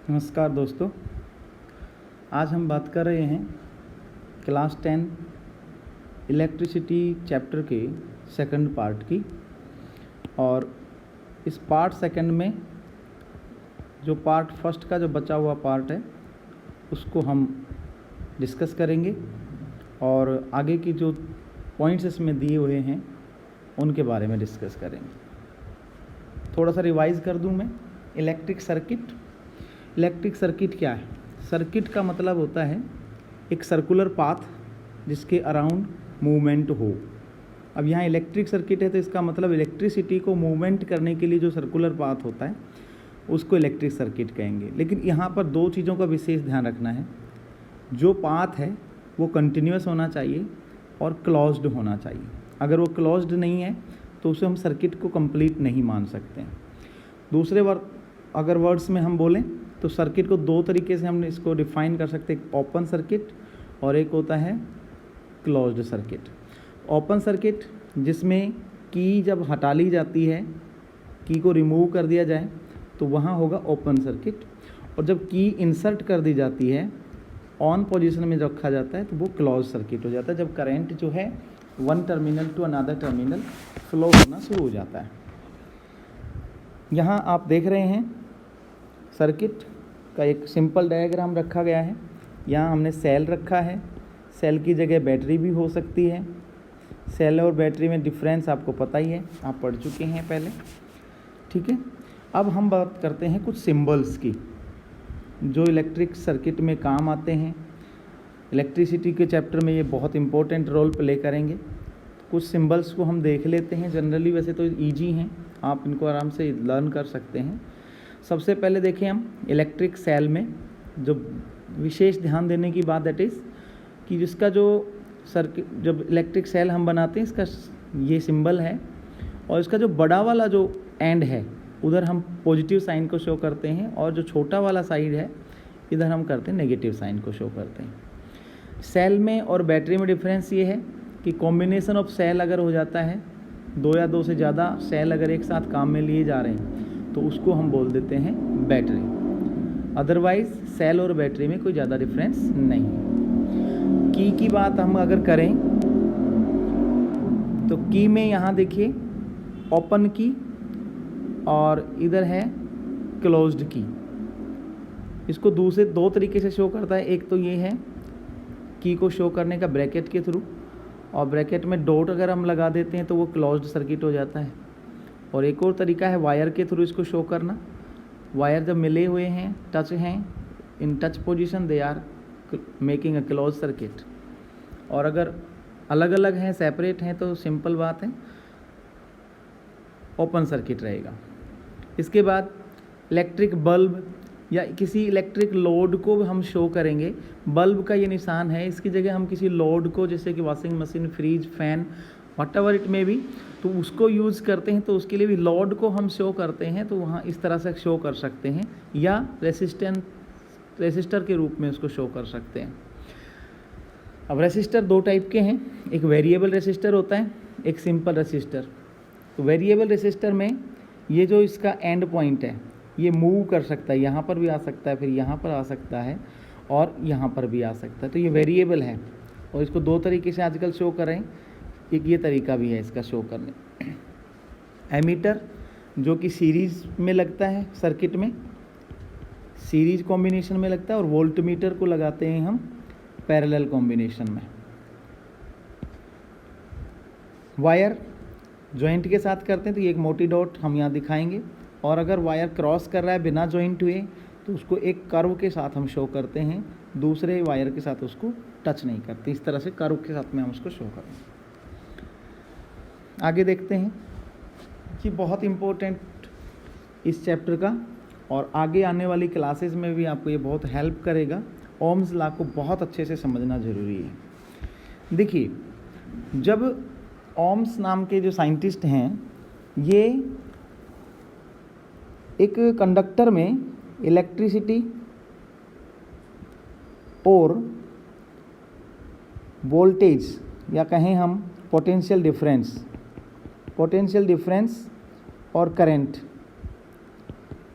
नमस्कार दोस्तों, आज हम बात कर रहे हैं क्लास 10 इलेक्ट्रिसिटी चैप्टर के सेकंड पार्ट की। और इस पार्ट सेकंड में जो पार्ट फर्स्ट का जो बचा हुआ पार्ट है उसको हम डिस्कस करेंगे और आगे की जो पॉइंट्स इसमें दिए हुए हैं उनके बारे में डिस्कस करेंगे। थोड़ा सा रिवाइज़ कर दूं मैं। इलेक्ट्रिक सर्किट क्या है? सर्किट का मतलब होता है एक सर्कुलर पाथ जिसके अराउंड मूवमेंट हो। अब यहाँ इलेक्ट्रिक सर्किट है तो इसका मतलब इलेक्ट्रिसिटी को मूवमेंट करने के लिए जो सर्कुलर पाथ होता है उसको इलेक्ट्रिक सर्किट कहेंगे। लेकिन यहाँ पर दो चीज़ों का विशेष ध्यान रखना है। जो पाथ है वो कंटिन्यूस होना चाहिए और क्लोज्ड होना चाहिए। अगर वो क्लोज्ड नहीं है तो उसे हम सर्किट को कंप्लीट नहीं मान सकते हैं। दूसरे अगर वर्ड्स में हम बोलें तो सर्किट को दो तरीके से हम इसको डिफाइन कर सकते हैं, ओपन सर्किट और एक होता है क्लोज्ड सर्किट। ओपन सर्किट जिसमें की जब हटा ली जाती है, की को रिमूव कर दिया जाए तो वहाँ होगा ओपन सर्किट, और जब की इंसर्ट कर दी जाती है, ऑन पोजीशन में रखा जाता है तो वो क्लोज सर्किट हो जाता है, जब करंट जो है one terminal to another terminal flow होना शुरू हो जाता है। यहाँ आप देख रहे हैं सर्किट का एक सिंपल डायग्राम रखा गया है। यहाँ हमने सेल रखा है, सेल की जगह बैटरी भी हो सकती है। सेल और बैटरी में डिफरेंस आपको पता ही है, आप पढ़ चुके हैं पहले, ठीक है। अब हम बात करते हैं कुछ सिंबल्स की जो इलेक्ट्रिक सर्किट में काम आते हैं। इलेक्ट्रिसिटी के चैप्टर में ये बहुत इंपॉर्टेंट रोल प्ले करेंगे। कुछ सिंबल्स को हम देख लेते हैं। जनरली वैसे तो ईजी हैं, आप इनको आराम से लर्न कर सकते हैं। सबसे पहले देखें हम इलेक्ट्रिक सेल में जो विशेष ध्यान देने की बात दैट इज़ कि जिसका जो सर्किट, जब इलेक्ट्रिक सेल हम बनाते हैं इसका ये सिंबल है, और इसका जो बड़ा वाला जो एंड है उधर हम पॉजिटिव साइन को शो करते हैं, और जो छोटा वाला साइड है इधर हम करते हैं नेगेटिव साइन को शो करते हैं। सेल में और बैटरी में डिफरेंस ये है कि कॉम्बिनेशन ऑफ सेल अगर हो जाता है, दो या दो से ज़्यादा सेल अगर एक साथ काम में लिए जा रहे हैं तो उसको हम बोल देते हैं बैटरी। अदरवाइज सेल और बैटरी में कोई ज़्यादा डिफरेंस नहीं है। की बात हम अगर करें तो की में यहाँ देखिए ओपन की और इधर है क्लोज्ड की। इसको दूसरे दो तरीके से शो करता है। एक तो ये है की को शो करने का ब्रैकेट के थ्रू, और ब्रैकेट में डॉट अगर हम लगा देते हैं तो वो क्लोज्ड सर्किट हो जाता है। और एक और तरीका है वायर के थ्रू इसको शो करना। वायर जब मिले हुए हैं, टच हैं, in touch position they are making a close circuit. और अगर अलग अलग हैं, सेपरेट हैं, तो सिंपल बात है ओपन सर्किट रहेगा। इसके बाद इलेक्ट्रिक बल्ब या किसी इलेक्ट्रिक लोड को हम शो करेंगे। बल्ब का ये निशान है, इसकी जगह हम किसी लोड को, जैसे कि washing machine, fridge, fan, what ever it में भी, तो उसको यूज़ करते हैं तो उसके लिए भी लोड को हम शो करते हैं, तो वहाँ इस तरह से शो कर सकते हैं, या रेसिस्टर के रूप में उसको शो कर सकते हैं। अब रेसिस्टर दो टाइप के हैं, एक वेरिएबल रेसिस्टर होता है, एक सिंपल रेसिस्टर। तो वेरिएबल रेसिस्टर में ये जो इसका एंड पॉइंट है ये मूव कर सकता है, यहाँ पर भी आ सकता है, फिर यहाँ पर आ सकता है और यहाँ पर भी आ सकता है, तो ये वेरिएबल है। और इसको दो तरीके से आजकल शो कर रहे हैं। एक ये तरीका भी है इसका शो करने। एमीटर जो कि सीरीज में लगता है, सर्किट में सीरीज कॉम्बिनेशन में लगता है, और वोल्टमीटर को लगाते हैं हम पैरेलल कॉम्बिनेशन में। वायर जॉइंट के साथ करते हैं तो ये एक मोटी डॉट हम यहाँ दिखाएंगे, और अगर वायर क्रॉस कर रहा है बिना जॉइंट हुए तो उसको एक कर्व के साथ हम शो करते हैं, दूसरे वायर के साथ उसको टच नहीं करते। इस तरह से कर्व के साथ में हम उसको शो करेंगे। आगे देखते हैं कि बहुत इम्पोर्टेंट इस चैप्टर का, और आगे आने वाली क्लासेस में भी आपको ये बहुत हेल्प करेगा। ओम्स लॉ को बहुत अच्छे से समझना ज़रूरी है। देखिए, जब ओम्स नाम के जो साइंटिस्ट हैं, ये एक कंडक्टर में इलेक्ट्रिसिटी और वोल्टेज, या कहें हम पोटेंशियल डिफरेंस और करंट,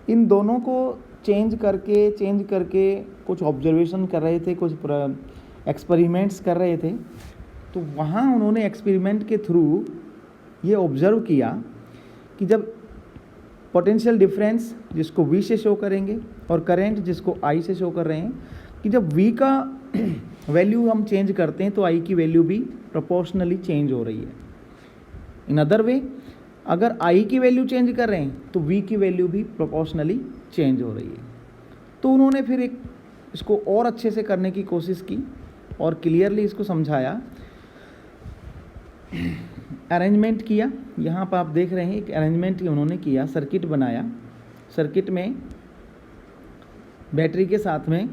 इन दोनों को चेंज करके कुछ ऑब्जर्वेशन कर रहे थे, कुछ एक्सपेरिमेंट्स कर रहे थे। तो वहाँ उन्होंने एक्सपेरिमेंट के थ्रू ये ऑब्जर्व किया कि जब पोटेंशियल डिफरेंस जिसको V से शो करेंगे और करंट जिसको I से शो कर रहे हैं, कि जब V का वैल्यू हम चेंज करते हैं तो I की वैल्यू भी प्रोपोर्शनली चेंज हो रही है। इन अदर वे, अगर I की वैल्यू चेंज कर रहे हैं तो V की वैल्यू भी प्रोपोर्शनली चेंज हो रही है। तो उन्होंने फिर इसको और अच्छे से करने की कोशिश की और क्लियरली इसको समझाया, अरेंजमेंट किया। यहाँ पर आप देख रहे हैं एक अरेंजमेंट उन्होंने किया, सर्किट बनाया। सर्किट में बैटरी के साथ में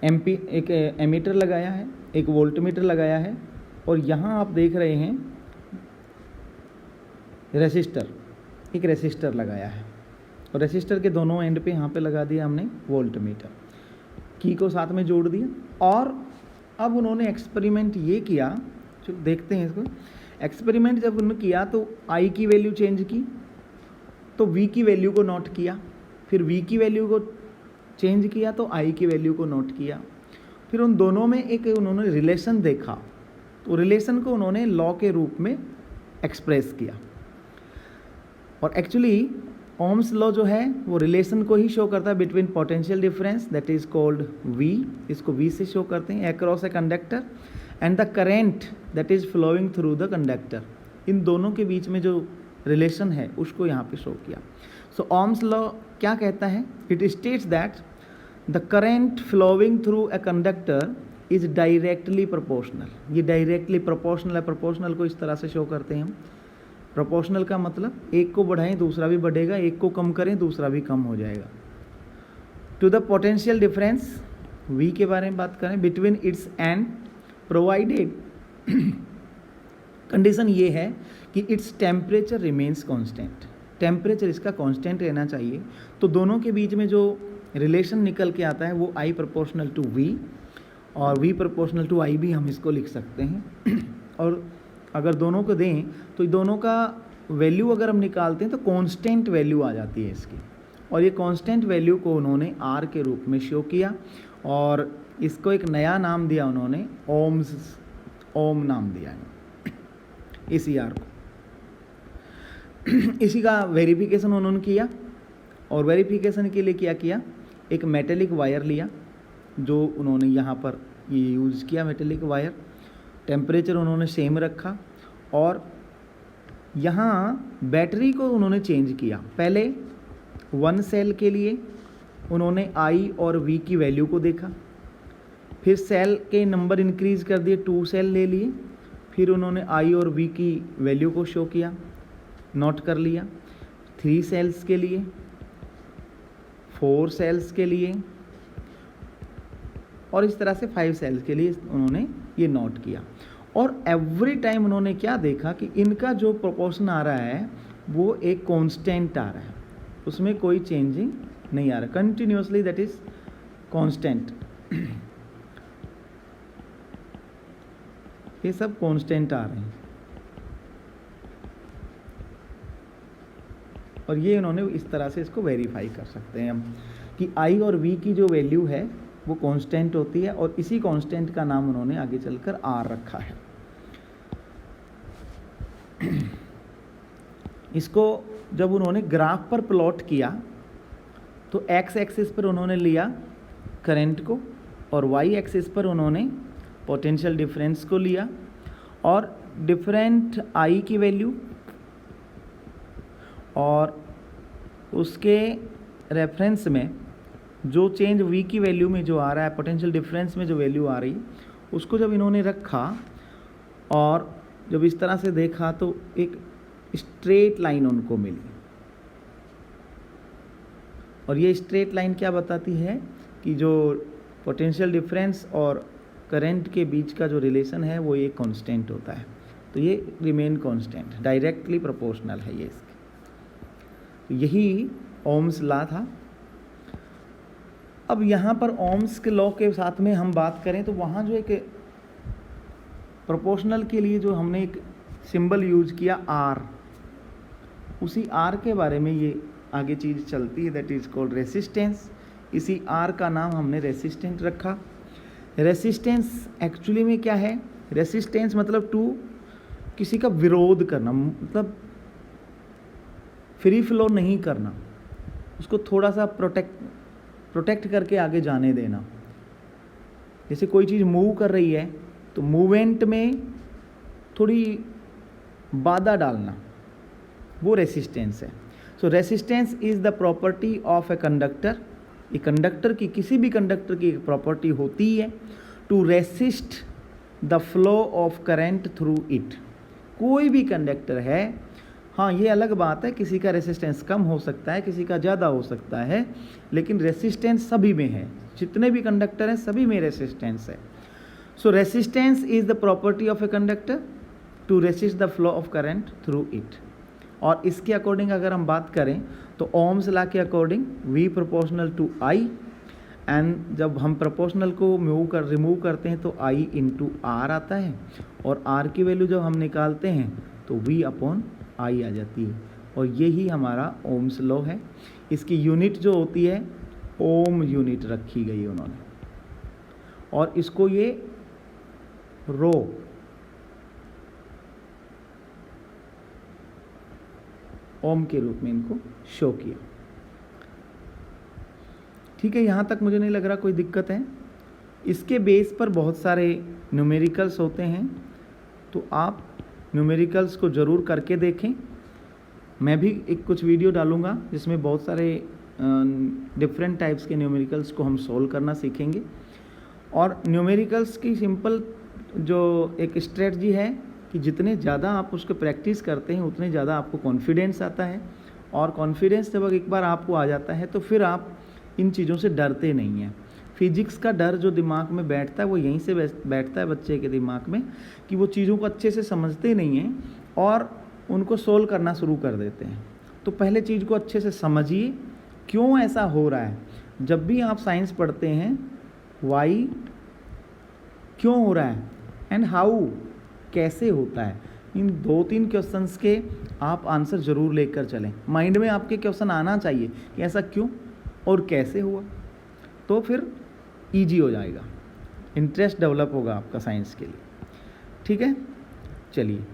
एक एमीटर लगाया है, एक वोल्टमीटर लगाया है, और यहाँ आप देख रहे हैं रेसिस्टर, एक रेसिस्टर लगाया है, और रेसिस्टर के दोनों एंड पे यहाँ पे लगा दिया हमने वोल्टमीटर, की को साथ में जोड़ दिया। और अब उन्होंने एक्सपेरिमेंट ये किया, चलो देखते हैं इसको। एक्सपेरिमेंट जब उन्होंने किया तो I की वैल्यू चेंज की तो V की वैल्यू को नोट किया, फिर V की वैल्यू को चेंज किया तो I की वैल्यू को नोट किया। फिर उन दोनों में एक उन्होंने रिलेशन देखा, तो रिलेशन को उन्होंने लॉ के रूप में एक्सप्रेस किया। और एक्चुअली ओम्स लॉ जो है वो रिलेशन को ही शो करता है between potential difference that is called V, इसको V से शो करते हैं, across a conductor, and the current that is flowing through the conductor. इन दोनों के बीच में जो रिलेशन है उसको यहाँ पे शो किया। सो ओम्स लॉ क्या कहता है? It states that the current flowing through a conductor is directly proportional. ये डायरेक्टली प्रोपोर्शनल है। प्रोपोर्शनल को इस तरह से शो करते हैं हम। प्रोपोर्शनल का मतलब एक को बढ़ाएं दूसरा भी बढ़ेगा, एक को कम करें दूसरा भी कम हो जाएगा। To the potential difference V के बारे में बात करें, between its end provided condition ये है कि its temperature remains constant. Temperature इसका कांस्टेंट रहना चाहिए। तो दोनों के बीच में जो रिलेशन निकल के आता है वो I प्रोपोर्शनल टू V और V प्रोपोर्शनल टू I भी हम इसको लिख सकते हैं। और अगर दोनों को दें तो दोनों का वैल्यू अगर हम निकालते हैं तो कांस्टेंट वैल्यू आ जाती है इसकी, और ये कांस्टेंट वैल्यू को उन्होंने R के रूप में शो किया और इसको एक नया नाम दिया उन्होंने, ओम नाम दिया है इसी R को। इसी का वेरिफिकेशन उन्होंने किया, और वेरिफिकेशन के लिए क्या किया, एक मेटेलिक वायर लिया जो उन्होंने यहाँ पर ये यूज़ किया मेटेलिक वायर। टेम्परेचर उन्होंने सेम रखा और यहाँ बैटरी को उन्होंने चेंज किया। पहले 1 सेल के लिए उन्होंने I और V की वैल्यू को देखा, फिर सेल के नंबर इंक्रीज़ कर दिए, 2 सेल ले लिए, फिर उन्होंने I और V की वैल्यू को शो किया, नोट कर लिया। 3 सेल्स के लिए, 4 सेल्स के लिए और इस तरह से 5 सेल्स के लिए उन्होंने ये नोट किया। और एवरी टाइम उन्होंने क्या देखा कि इनका जो प्रोपोर्शन आ रहा है वो एक कांस्टेंट आ रहा है, उसमें कोई चेंजिंग नहीं आ रहा, कंटिन्यूसली दैट इज कांस्टेंट। ये सब कांस्टेंट आ रहे हैं और ये उन्होंने इस तरह से इसको वेरीफाई कर सकते हैं हम कि I और V की जो वैल्यू है वो कांस्टेंट होती है, और इसी कांस्टेंट का नाम उन्होंने आगे चलकर R रखा है। इसको जब उन्होंने ग्राफ पर प्लॉट किया तो x एक्सिस पर उन्होंने लिया करंट को और y एक्सिस पर उन्होंने पोटेंशियल डिफरेंस को लिया, और डिफरेंट I की वैल्यू और उसके रेफरेंस में जो चेंज V की वैल्यू में जो आ रहा है, पोटेंशियल डिफरेंस में जो वैल्यू आ रही उसको जब इन्होंने रखा और जब इस तरह से देखा तो एक स्ट्रेट लाइन उनको मिली। और ये स्ट्रेट लाइन क्या बताती है कि जो पोटेंशियल डिफरेंस और करंट के बीच का जो रिलेशन है वो एक कांस्टेंट होता है, तो ये रिमेन कांस्टेंट, डायरेक्टली प्रोपोर्शनल है ये इसके। तो यही ओम्स लॉ था। अब यहाँ पर ओम्स के लॉ के साथ में हम बात करें तो वहाँ जो एक प्रोपोर्शनल के लिए जो हमने एक सिंबल यूज किया R, उसी R के बारे में ये आगे चीज़ चलती है, दैट इज़ कॉल्ड रेसिस्टेंस। इसी R का नाम हमने रेसिस्टेंट रखा। रेसिस्टेंस एक्चुअली में क्या है? रेसिस्टेंस मतलब टू किसी का विरोध करना, मतलब फ्री फ्लो नहीं करना, उसको थोड़ा सा प्रोटेक्ट करके आगे जाने देना। जैसे कोई चीज़ मूव कर रही है तो मूवमेंट में थोड़ी बाधा डालना, वो रेसिस्टेंस है। So resistance is the property of a conductor. ये कंडक्टर की, किसी भी कंडक्टर की एक प्रॉपर्टी होती है to resist the flow of current through it. कोई भी कंडक्टर है, हाँ ये अलग बात है, किसी का रेसिस्टेंस कम हो सकता है, किसी का ज़्यादा हो सकता है, लेकिन रेसिस्टेंस सभी में है। जितने भी कंडक्टर हैं सभी में रेसिस्टेंस है। So resistance is the property of a conductor to resist the flow of current through it. और इसके अकॉर्डिंग अगर हम बात करें तो ओम्स लॉ के according V proportional to I, and जब हम प्रोपोर्शनल को रिमूव करते हैं तो I इंटू R आता है, और R की वैल्यू जब हम निकालते हैं तो V अपॉन I आ जाती है। और यही हमारा ओम्स लॉ है। इसकी यूनिट जो होती है ओम यूनिट रखी गई उन्होंने, और इसको ये रो ओम के रूप में इनको शो किया। ठीक है, यहाँ तक मुझे नहीं लग रहा कोई दिक्कत है। इसके बेस पर बहुत सारे न्यूमेरिकल्स होते हैं, तो आप न्यूमेरिकल्स को ज़रूर करके देखें। मैं भी एक कुछ वीडियो डालूंगा जिसमें बहुत सारे डिफरेंट टाइप्स के न्यूमेरिकल्स को हम सोल्व करना सीखेंगे। और न्यूमेरिकल्स की सिंपल जो एक स्ट्रेटजी है कि जितने ज़्यादा आप उसको प्रैक्टिस करते हैं उतने ज़्यादा आपको कॉन्फिडेंस आता है, और कॉन्फिडेंस जब एक बार आपको आ जाता है तो फिर आप इन चीज़ों से डरते नहीं हैं। फिजिक्स का डर जो दिमाग में बैठता है वो यहीं से बैठता है बच्चे के दिमाग में, कि वो चीज़ों को अच्छे से समझते नहीं हैं और उनको सोल्व करना शुरू कर देते हैं। तो पहले चीज़ को अच्छे से समझिए, क्यों ऐसा हो रहा है। जब भी आप साइंस पढ़ते हैं वाई क्यों हो रहा है एंड हाउ कैसे होता है, इन 2-3 क्वेश्चंस के आप आंसर ज़रूर लेकर चलें। माइंड में आपके क्वेश्चन आना चाहिए कि ऐसा क्यों और कैसे हुआ, तो फिर इजी हो जाएगा, इंटरेस्ट डेवलप होगा आपका साइंस के लिए। ठीक है, चलिए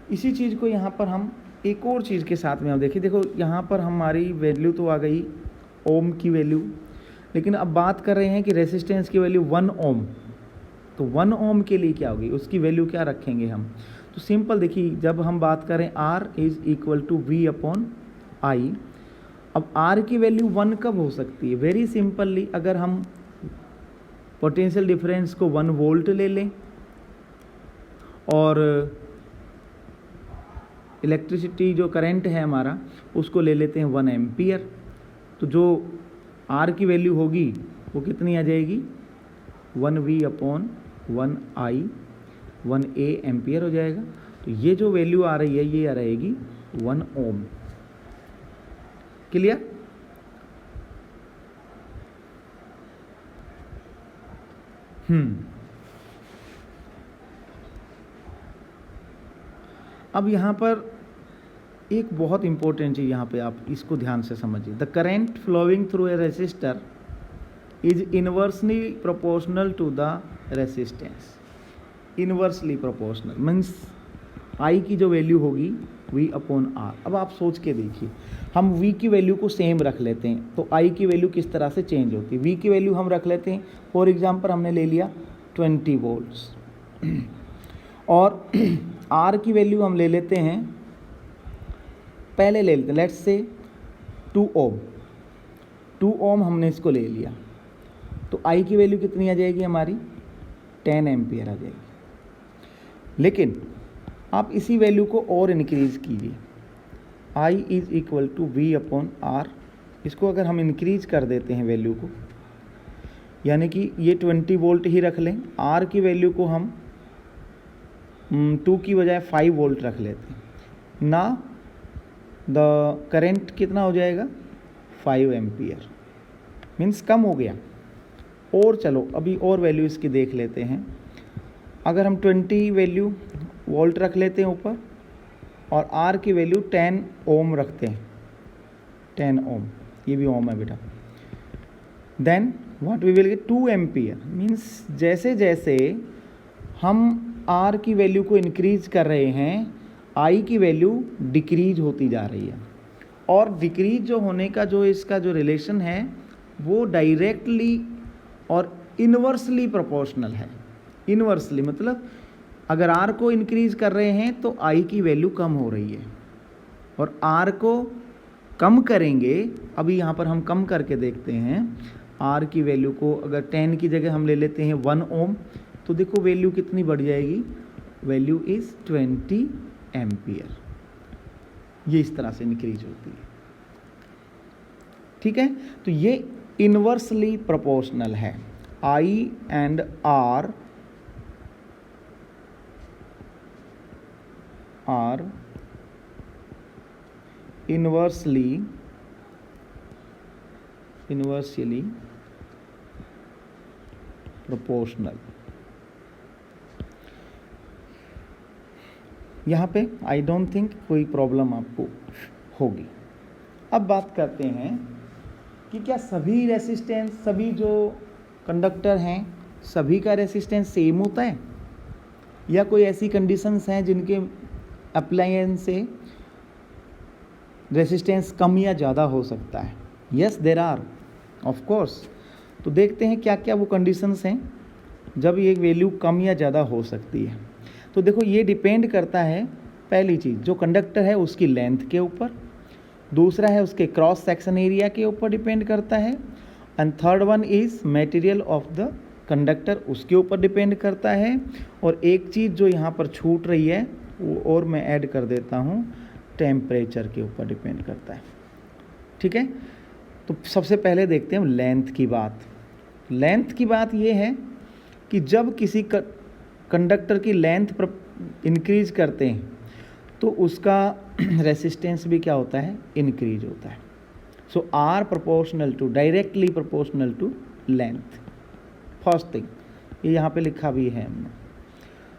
इसी चीज़ को यहाँ पर हम एक और चीज़ के साथ में हम देखिए। देखो यहाँ पर हमारी वैल्यू तो आ गई ओम की वैल्यू, लेकिन अब बात कर रहे हैं कि रेसिस्टेंस की वैल्यू 1 ओम। तो 1 ओम के लिए क्या होगी, उसकी वैल्यू क्या रखेंगे हम। तो सिंपल देखिए, जब हम बात करें R is equal to V upon I, अब R की वैल्यू 1 कब हो सकती है। वेरी सिंपली, अगर हम पोटेंशियल डिफरेंस को 1 वोल्ट ले लें और इलेक्ट्रिसिटी जो करंट है हमारा उसको ले लेते हैं 1 एम्पियर, तो जो R की वैल्यू होगी वो कितनी आ जाएगी 1V upon 1I 1A ampere हो जाएगा। तो ये जो वैल्यू आ रही है ये आ रहेगी 1 ओम। क्लियर। अब यहाँ पर एक बहुत इंपॉर्टेंट चीज़ यहाँ पे आप इसको ध्यान से समझिए। The current flowing through a resistor is inversely proportional to the resistance. Inversely proportional means I की जो वैल्यू होगी V अपॉन R। अब आप सोच के देखिए, हम V की वैल्यू को सेम रख लेते हैं तो I की वैल्यू किस तरह से चेंज होती है। V की वैल्यू हम रख लेते हैं, फॉर एग्जांपल हमने ले लिया 20 वोल्ट्स और R की वैल्यू हम ले लेते हैं, पहले ले लेते हैं लेट्स से 2 ओम। 2 ओम हमने इसको ले लिया तो I की वैल्यू कितनी आ जाएगी हमारी 10 एम्पियर आ जाएगी। लेकिन आप इसी वैल्यू को और इंक्रीज़ कीजिए, I is equal to V upon R। इसको अगर हम इंक्रीज कर देते हैं वैल्यू को, यानी कि ये 20 वोल्ट ही रख लें, R की वैल्यू को हम 2 की बजाय 5 वोल्ट रख लेते हैं ना, द करेंट कितना हो जाएगा 5 एम्पियर, मीन्स कम हो गया। और चलो अभी और वैल्यू इसकी देख लेते हैं। अगर हम 20 वैल्यू वोल्ट रख लेते हैं ऊपर और R की वैल्यू 10 ओम रखते हैं, 10 ओम, ये भी ओम है बेटा। Then what we will get 2 ampere, means जैसे जैसे हम आर की वैल्यू को इंक्रीज कर रहे हैं आई की वैल्यू डिक्रीज होती जा रही है, और डिक्रीज जो होने का जो इसका जो रिलेशन है वो डायरेक्टली और इन्वर्सली प्रोपोर्शनल है। इन्वर्सली मतलब अगर आर को इंक्रीज कर रहे हैं तो आई की वैल्यू कम हो रही है, और आर को कम करेंगे, अभी यहाँ पर हम कम करके देखते हैं। आर की वैल्यू को अगर 10 की जगह हम ले लेते हैं 1 ओम, तो देखो वैल्यू कितनी बढ़ जाएगी, वैल्यू इज़ 20 एम्पियर। ये इस तरह से इंक्रीज होती है, ठीक है। तो ये इन्वर्सली प्रोपोर्शनल है। आई एंड आर इन्वर्सली प्रोपोर्शनल। यहाँ पे आई डोंट थिंक कोई प्रॉब्लम आपको होगी। अब बात करते हैं कि क्या सभी रेसिस्टेंस, सभी जो कंडक्टर हैं सभी का रेसिस्टेंस सेम होता है, या कोई ऐसी कंडीशंस हैं जिनके अप्लायंस से रेसिस्टेंस कम या ज़्यादा हो सकता है। Yes there are of course. तो देखते हैं क्या क्या वो कंडीशंस हैं जब ये वैल्यू कम या ज़्यादा हो सकती है। तो देखो ये डिपेंड करता है, पहली चीज़ जो कंडक्टर है उसकी लेंथ के ऊपर, दूसरा है उसके क्रॉस सेक्शन एरिया के ऊपर डिपेंड करता है, and third one is material of the conductor, उसके ऊपर डिपेंड करता है। और एक चीज़ जो यहाँ पर छूट रही है वो और मैं ऐड कर देता हूँ, टेम्परेचर के ऊपर डिपेंड करता है, ठीक है। तो सबसे पहले देखते हैं लेंथ की बात। लेंथ की बात ये है कि जब किसी कंडक्टर की लेंथ इंक्रीज करते हैं तो उसका रेसिस्टेंस भी क्या होता है, इंक्रीज होता है। So R proportional to, directly proportional to length, first thing, ये यहाँ पे लिखा भी है हमने।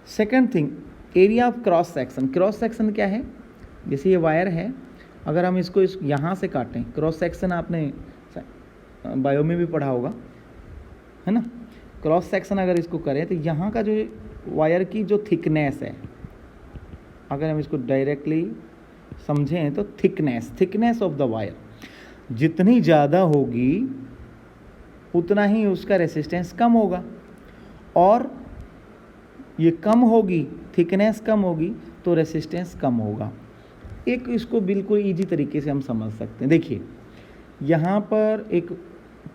Second thing, area of cross section. Cross section क्या है, जैसे ये वायर है, अगर हम इसको यहाँ से काटें, क्रॉस सेक्शन आपने बायो में भी पढ़ा होगा, है ना। क्रॉस सेक्शन अगर इसको करें तो यहाँ का जो वायर की जो थिकनेस है, अगर हम इसको डायरेक्टली समझें तो थिकनेस ऑफ द वायर जितनी ज़्यादा होगी उतना ही उसका रेसिस्टेंस कम होगा, और ये कम होगी, थिकनेस कम होगी तो रेसिस्टेंस कम होगा। एक इसको बिल्कुल इजी तरीके से हम समझ सकते हैं। देखिए यहाँ पर एक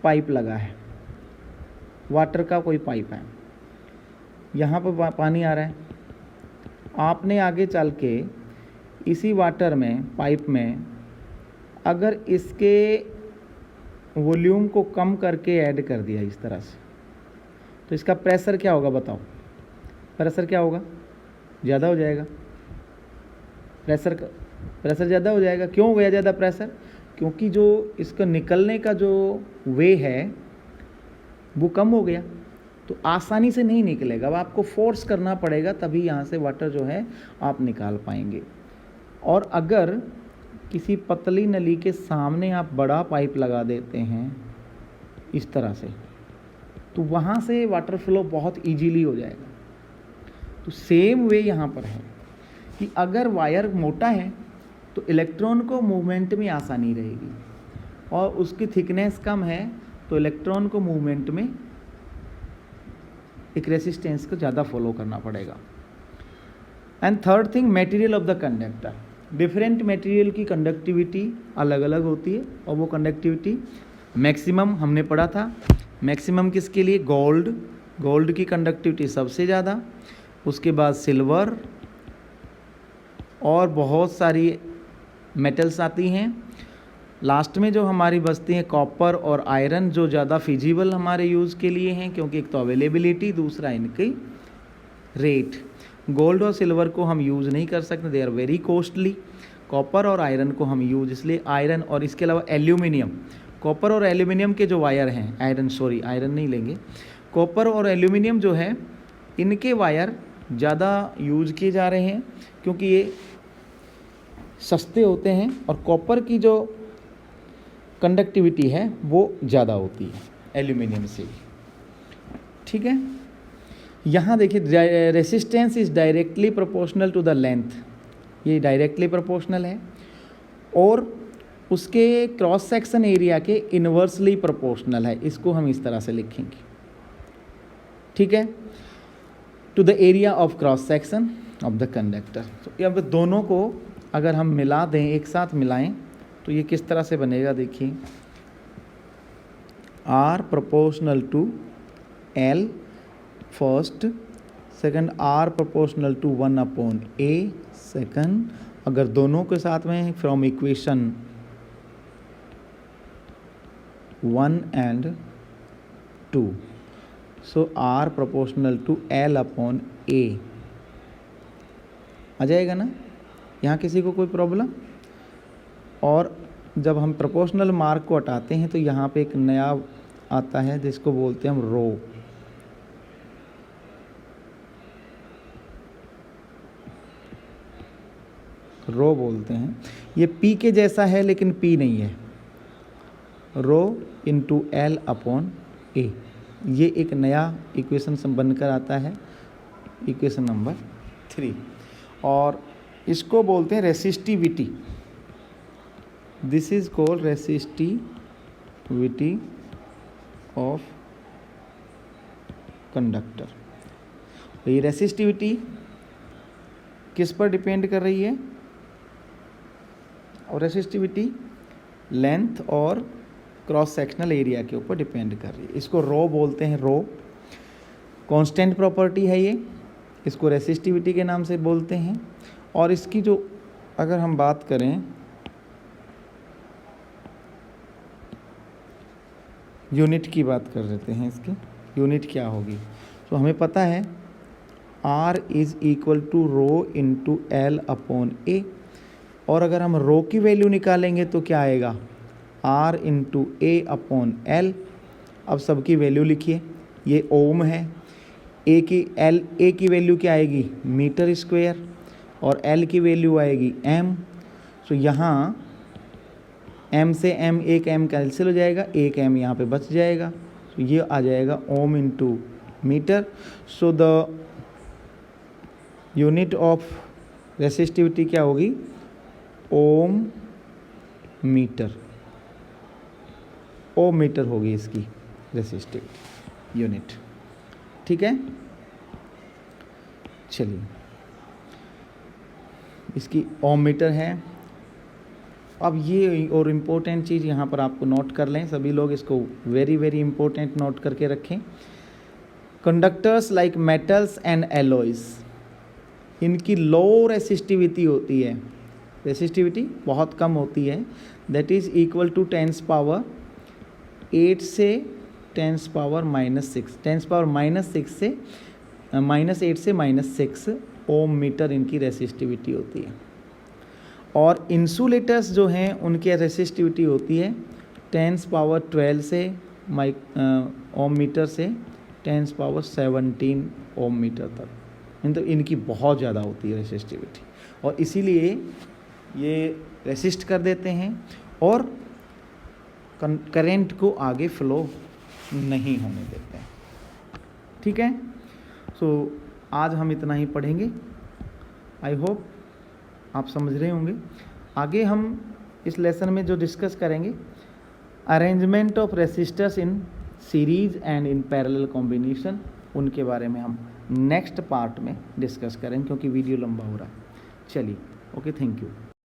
पाइप लगा है, वाटर का कोई पाइप है, यहाँ पर पानी आ रहा है, आपने आगे चल के इसी वाटर में, पाइप में अगर इसके वॉल्यूम को कम करके ऐड कर दिया इस तरह से, तो इसका प्रेशर क्या होगा बताओ, प्रेशर क्या होगा, ज़्यादा हो जाएगा। प्रेशर ज़्यादा हो जाएगा। क्यों हो गया ज़्यादा प्रेशर, क्योंकि जो इसका निकलने का जो वे है वो कम हो गया, तो आसानी से नहीं निकलेगा, अब आपको फोर्स करना पड़ेगा, तभी यहाँ से वाटर जो है आप निकाल पाएंगे। और अगर किसी पतली नली के सामने आप बड़ा पाइप लगा देते हैं इस तरह से, तो वहाँ से वाटर फ्लो बहुत इजीली हो जाएगा। तो सेम वे यहाँ पर है कि अगर वायर मोटा है तो इलेक्ट्रॉन को मूवमेंट में आसानी रहेगी, और उसकी थिकनेस कम है तो इलेक्ट्रॉन को मूवमेंट में एक रेसिस्टेंस को ज़्यादा फॉलो करना पड़ेगा। And third thing, material of the conductor. Different material की कंडक्टिविटी अलग अलग होती है, और वो कंडक्टिविटी मैक्सिमम हमने पढ़ा था। मैक्सिमम किसके लिए, गोल्ड की कंडक्टिविटी सबसे ज़्यादा, उसके बाद सिल्वर, और बहुत सारी मेटल्स आती हैं। लास्ट में जो हमारी बचती हैं कॉपर और आयरन, जो ज़्यादा फिजिबल हमारे यूज़ के लिए हैं, क्योंकि एक तो अवेलेबिलिटी, दूसरा इनकी रेट। गोल्ड और सिल्वर को हम यूज़ नहीं कर सकते, they are very costly. Copper और आयरन को हम यूज़, इसलिए आयरन, और इसके अलावा एल्यूमिनियम, कॉपर और एल्यूमिनियम के जो वायर हैं, आयरन नहीं लेंगे, कॉपर और एल्यूमिनियम जो है इनके वायर ज़्यादा यूज़ किए जा रहे हैं, क्योंकि ये सस्ते होते हैं। और कॉपर की जो कंडक्टिविटी है वो ज़्यादा होती है एल्यूमिनियम से भी। ठीक है, यहाँ देखिए resistance is directly proportional to the length, ये डायरेक्टली प्रोपोर्शनल है, और उसके क्रॉस सेक्शन एरिया के इन्वर्सली प्रोपोर्शनल है। इसको हम इस तरह से लिखेंगे। ठीक है, to the area of cross section of the conductor. तो अब दोनों को अगर हम मिला दें, एक साथ मिलाएं, तो ये किस तरह से बनेगा देखिए, R proportional to L first, second R proportional to 1/a second. अगर दोनों के साथ में from equation 1 and 2, so R proportional to L/a आ जाएगा ना। यहाँ किसी को कोई प्रॉब्लम? और जब हम प्रोपोर्शनल मार्क को हटाते हैं तो यहाँ पे एक नया आता है जिसको बोलते हैं हम रो बोलते हैं। ये P के जैसा है लेकिन P नहीं है, रो इंटू L/a। ये एक नया इक्वेशन बनकर आता है, इक्वेशन नंबर 3, और इसको बोलते हैं resistivity. This is called resistivity of conductor. ये रेसिस्टिविटी किस पर डिपेंड कर रही है? और रेसिस्टिविटी लेंथ और क्रॉस सेक्शनल एरिया के ऊपर डिपेंड कर रही है। इसको रो बोलते हैं, रो कांस्टेंट प्रॉपर्टी है ये, इसको रेसिस्टिविटी के नाम से बोलते हैं। और इसकी जो अगर हम बात करें यूनिट की बात कर लेते हैं, इसकी यूनिट क्या होगी। तो हमें पता है R is equal to rho into L/a, और अगर हम रो की वैल्यू निकालेंगे तो क्या आएगा, R इंटू A/L। अब सबकी वैल्यू लिखिए, ये ओम है, A की वैल्यू क्या आएगी, मीटर स्क्वायर, और L की वैल्यू आएगी M। सो यहाँ M से M, एक M कैंसिल हो जाएगा, एक M यहाँ पे बच जाएगा, तो ये आ जाएगा ohm into metre. So the unit of resistivity क्या होगी, ओम मीटर, ओम मीटर होगी इसकी रेसिस्टिविटी यूनिट। ठीक है, चलिए इसकी ओम मीटर है। अब ये और इम्पोर्टेंट चीज़ यहाँ पर आपको नोट कर लें, सभी लोग इसको वेरी वेरी इंपॉर्टेंट नोट करके रखें। Conductors like metals and alloys, इनकी लो रेसिस्टिविटी होती है, रेसिस्टिविटी बहुत कम होती है, दैट इज़ इक्वल टू 10⁻⁸ से 10⁻⁻⁶, 10⁻⁻⁶ से -8 से -6 ओम मीटर इनकी रेसिस्टिविटी होती है। और इंसुलेटर्स जो हैं उनकी रेसिस्टिविटी होती है 10⁻12 से ओम मीटर से 10⁻17 ओम मीटर तक, मतलब इनकी बहुत ज़्यादा होती है रेसिस्टिविटी, और इसीलिए ये रेसिस्ट कर देते हैं और करंट को आगे फ्लो नहीं होने देते हैं। ठीक है, सो आज हम इतना ही पढ़ेंगे। आई होप आप समझ रहे होंगे। आगे हम इस लेसन में जो डिस्कस करेंगे, arrangement of resistors in series and in parallel combination, उनके बारे में हम नेक्स्ट पार्ट में डिस्कस करेंगे, क्योंकि वीडियो लंबा हो रहा है। चलिए, ओके, थैंक यू।